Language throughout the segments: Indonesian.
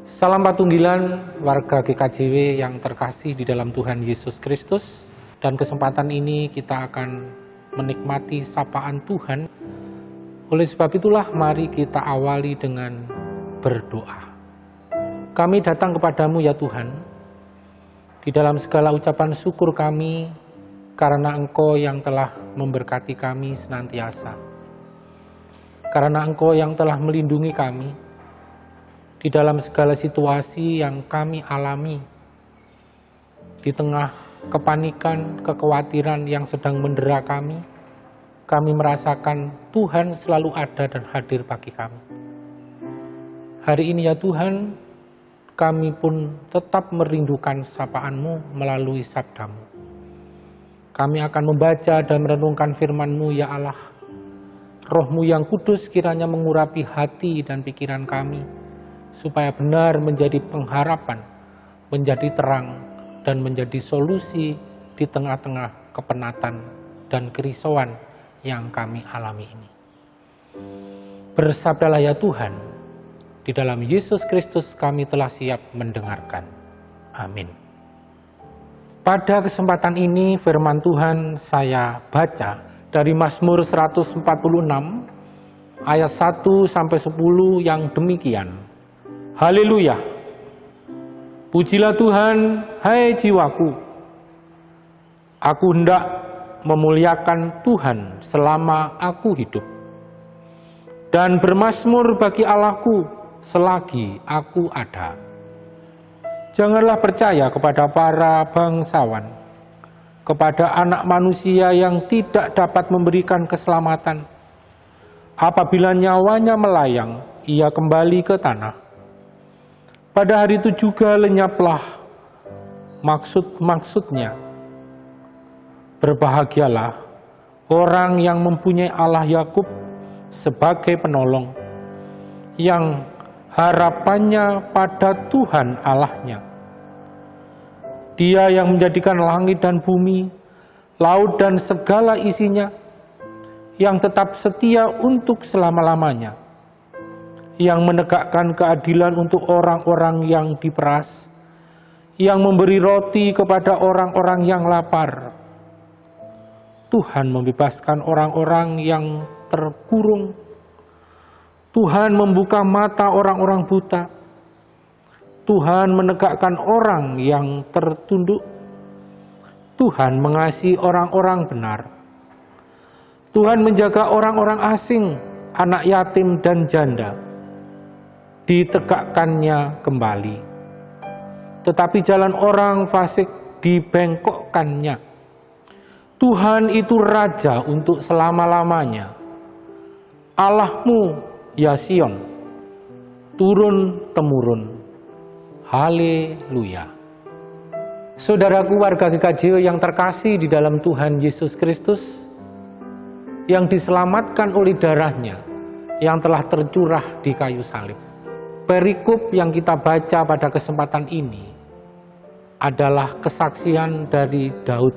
Salam patunggilan warga GKJW yang terkasih di dalam Tuhan Yesus Kristus. Dan kesempatan ini kita akan menikmati sapaan Tuhan. Oleh sebab itulah mari kita awali dengan berdoa. Kami datang kepadamu ya Tuhan, di dalam segala ucapan syukur kami karena Engkau yang telah memberkati kami senantiasa. Karena Engkau yang telah melindungi kami di dalam segala situasi yang kami alami, di tengah kepanikan, kekhawatiran yang sedang mendera kami merasakan Tuhan selalu ada dan hadir bagi kami. Hari ini ya Tuhan, kami pun tetap merindukan sapaan-Mu melalui sabda-Mu. Kami akan membaca dan merenungkan firman-Mu ya Allah. Roh-Mu yang kudus kiranya mengurapi hati dan pikiran kami, supaya benar menjadi pengharapan, menjadi terang, dan menjadi solusi di tengah-tengah kepenatan dan kerisauan yang kami alami ini. Bersabdalah ya Tuhan, di dalam Yesus Kristus kami telah siap mendengarkan. Amin. Pada kesempatan ini firman Tuhan saya baca dari Mazmur 146 ayat 1-10 yang demikian. Haleluya. Pujilah Tuhan, hai jiwaku. Aku hendak memuliakan Tuhan selama aku hidup, dan bermazmur bagi Allahku selagi aku ada. Janganlah percaya kepada para bangsawan, kepada anak manusia yang tidak dapat memberikan keselamatan. Apabila nyawanya melayang, ia kembali ke tanah. Pada hari itu juga lenyaplah maksud-maksudnya. Berbahagialah orang yang mempunyai Allah Yakub sebagai penolong, yang harapannya pada Tuhan Allahnya. Dia yang menjadikan langit dan bumi, laut dan segala isinya, yang tetap setia untuk selama-lamanya, yang menegakkan keadilan untuk orang-orang yang diperas, yang memberi roti kepada orang-orang yang lapar. Tuhan membebaskan orang-orang yang terkurung. Tuhan membuka mata orang-orang buta. Tuhan menegakkan orang yang tertunduk. Tuhan mengasihi orang-orang benar. Tuhan menjaga orang-orang asing, anak yatim dan janda. Ditegakkannya kembali. Tetapi jalan orang fasik dibengkokkannya. Tuhan itu Raja untuk selama-lamanya. Allahmu, ya Sion, turun-temurun. Haleluya. Saudaraku warga GKJW yang terkasih di dalam Tuhan Yesus Kristus, yang diselamatkan oleh darahnya yang telah tercurah di kayu salib. Perikop yang kita baca pada kesempatan ini adalah kesaksian dari Daud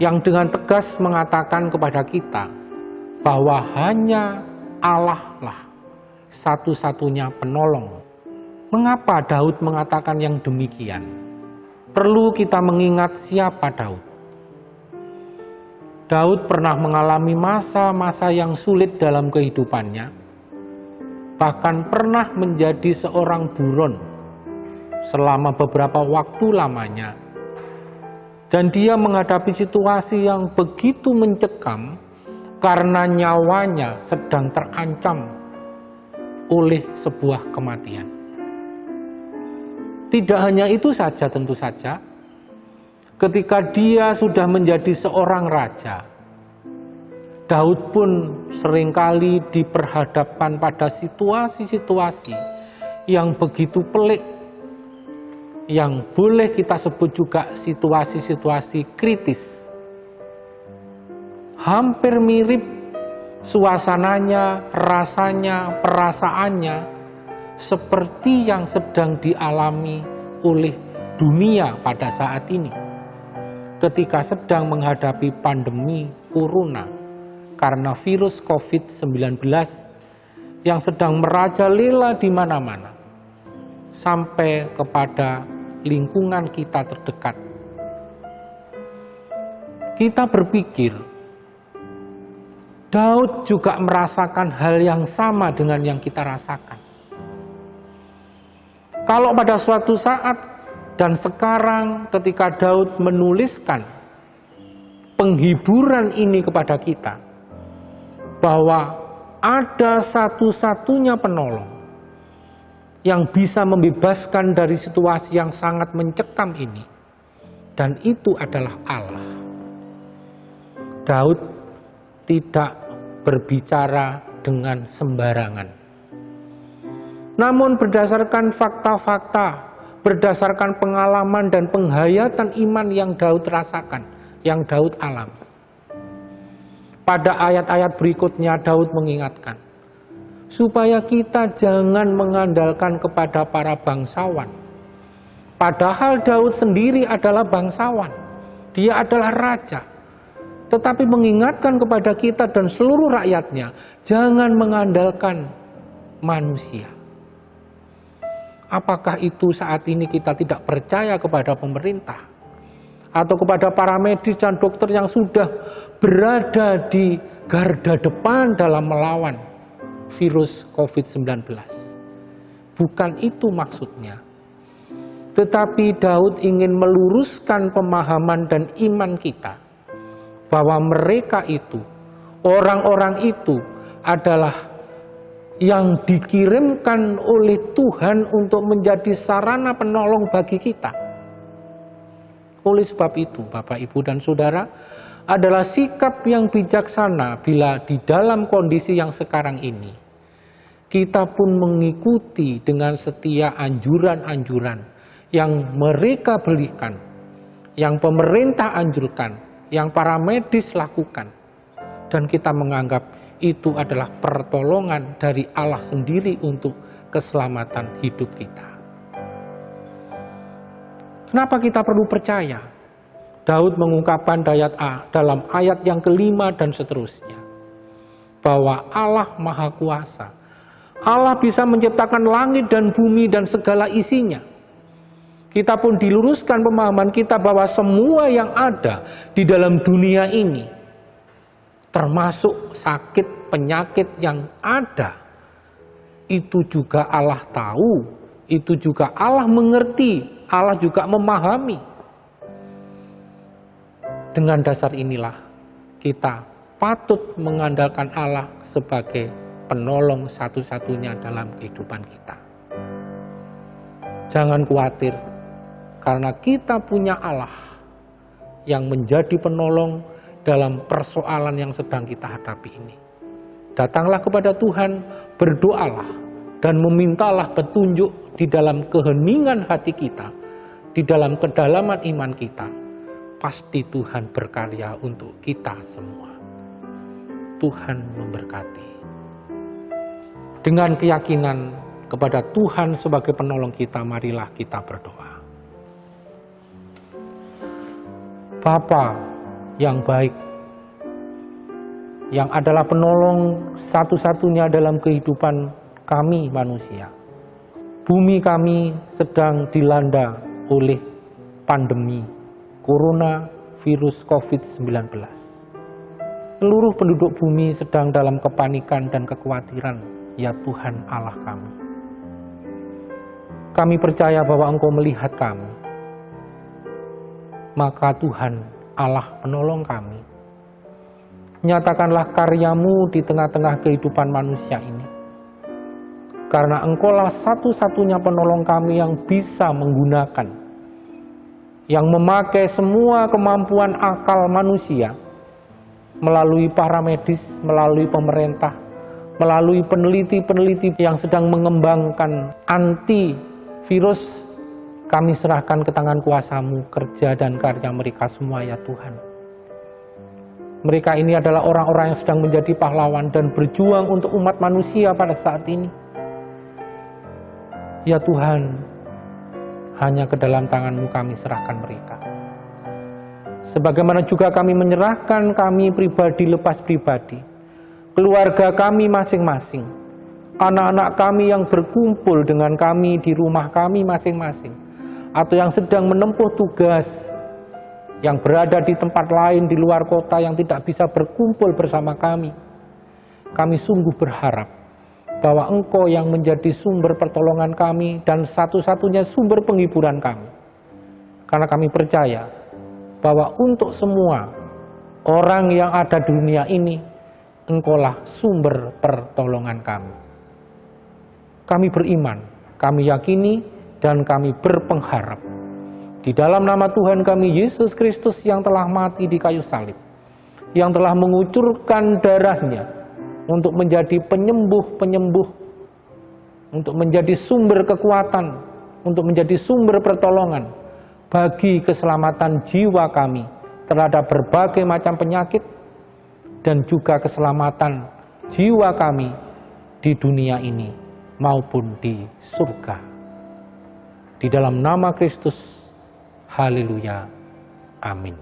yang dengan tegas mengatakan kepada kita bahwa hanya Allah lah satu-satunya penolong. Mengapa Daud mengatakan yang demikian? Perlu kita mengingat siapa Daud. Daud pernah mengalami masa-masa yang sulit dalam kehidupannya, bahkan pernah menjadi seorang buron selama beberapa waktu lamanya. Dan dia menghadapi situasi yang begitu mencekam karena nyawanya sedang terancam oleh sebuah kematian. Tidak hanya itu saja, tentu saja, ketika dia sudah menjadi seorang raja, Daud pun seringkali diperhadapkan pada situasi-situasi yang begitu pelik, yang boleh kita sebut juga situasi-situasi kritis. Hampir mirip suasananya, rasanya, perasaannya seperti yang sedang dialami oleh dunia pada saat ini, ketika sedang menghadapi pandemi corona karena virus COVID-19 yang sedang merajalela di mana-mana. sampai kepada lingkungan kita terdekat. Kita berpikir, Daud juga merasakan hal yang sama dengan yang kita rasakan. Kalau pada suatu saat dan sekarang ketika Daud menuliskan penghiburan ini kepada kita, bahwa ada satu-satunya penolong yang bisa membebaskan dari situasi yang sangat mencekam ini, dan itu adalah Allah. Daud tidak berbicara dengan sembarangan. Namun berdasarkan fakta-fakta, berdasarkan pengalaman dan penghayatan iman yang Daud rasakan, yang Daud alami. Pada ayat-ayat berikutnya Daud mengingatkan, supaya kita jangan mengandalkan kepada para bangsawan. Padahal Daud sendiri adalah bangsawan, dia adalah raja. Tetapi mengingatkan kepada kita dan seluruh rakyatnya, jangan mengandalkan manusia. Apakah itu saat ini kita tidak percaya kepada pemerintah? Atau kepada para medis dan dokter yang sudah berada di garda depan dalam melawan virus COVID-19? Bukan itu maksudnya. Tetapi Daud ingin meluruskan pemahaman dan iman kita, bahwa mereka itu, orang-orang itu adalah yang dikirimkan oleh Tuhan untuk menjadi sarana penolong bagi kita. Oleh sebab itu, Bapak, Ibu, dan Saudara, adalah sikap yang bijaksana bila di dalam kondisi yang sekarang ini, kita pun mengikuti dengan setia anjuran-anjuran yang mereka berikan, yang pemerintah anjurkan, yang para medis lakukan, dan kita menganggap itu adalah pertolongan dari Allah sendiri untuk keselamatan hidup kita. Kenapa kita perlu percaya? Daud mengungkapkan dalam ayat yang kelima dan seterusnya, bahwa Allah Maha Kuasa, Allah bisa menciptakan langit dan bumi dan segala isinya. Kita pun diluruskan pemahaman kita bahwa semua yang ada di dalam dunia ini, termasuk sakit, penyakit yang ada, itu juga Allah tahu, itu juga Allah mengerti, Allah juga memahami. Dengan dasar inilah kita patut mengandalkan Allah sebagai penolong satu-satunya dalam kehidupan kita. Jangan khawatir, karena kita punya Allah yang menjadi penolong dalam persoalan yang sedang kita hadapi ini. Datanglah kepada Tuhan, berdoalah, dan memintalah petunjuk di dalam keheningan hati kita, di dalam kedalaman iman kita. Pasti Tuhan berkarya untuk kita semua. Tuhan memberkati. Dengan keyakinan kepada Tuhan sebagai penolong kita, marilah kita berdoa. Bapa yang baik, yang adalah penolong satu-satunya dalam kehidupan kami manusia. Bumi kami sedang dilanda oleh pandemi Corona virus COVID-19. Seluruh penduduk bumi sedang dalam kepanikan dan kekhawatiran, ya Tuhan Allah kami. Kami percaya bahwa Engkau melihat kami. Maka Tuhan Allah penolong kami, nyatakanlah karya-Mu di tengah-tengah kehidupan manusia ini. Karena Engkaulah satu-satunya penolong kami yang bisa menggunakan, yang memakai semua kemampuan akal manusia, melalui para medis, melalui pemerintah, melalui peneliti-peneliti yang sedang mengembangkan antivirus. Kami serahkan ke tangan kuasa-Mu kerja dan karya mereka semua, ya Tuhan. Mereka ini adalah orang-orang yang sedang menjadi pahlawan dan berjuang untuk umat manusia pada saat ini. Ya Tuhan, hanya ke dalam tangan-Mu kami serahkan mereka. Sebagaimana juga kami menyerahkan kami pribadi lepas pribadi, keluarga kami masing-masing, anak-anak kami yang berkumpul dengan kami di rumah kami masing-masing, atau yang sedang menempuh tugas, yang berada di tempat lain di luar kota yang tidak bisa berkumpul bersama kami. Kami sungguh berharap bahwa Engkau yang menjadi sumber pertolongan kami dan satu-satunya sumber penghiburan kami. Karena kami percaya bahwa untuk semua orang yang ada di dunia ini, Engkaulah sumber pertolongan kami. Kami beriman, kami yakini, dan kami berpengharap di dalam nama Tuhan kami Yesus Kristus yang telah mati di kayu salib, yang telah mengucurkan darahnya untuk menjadi penyembuh-penyembuh, untuk menjadi sumber kekuatan, untuk menjadi sumber pertolongan bagi keselamatan jiwa kami terhadap berbagai macam penyakit, dan juga keselamatan jiwa kami di dunia ini maupun di surga. Di dalam nama Kristus, haleluya, amin.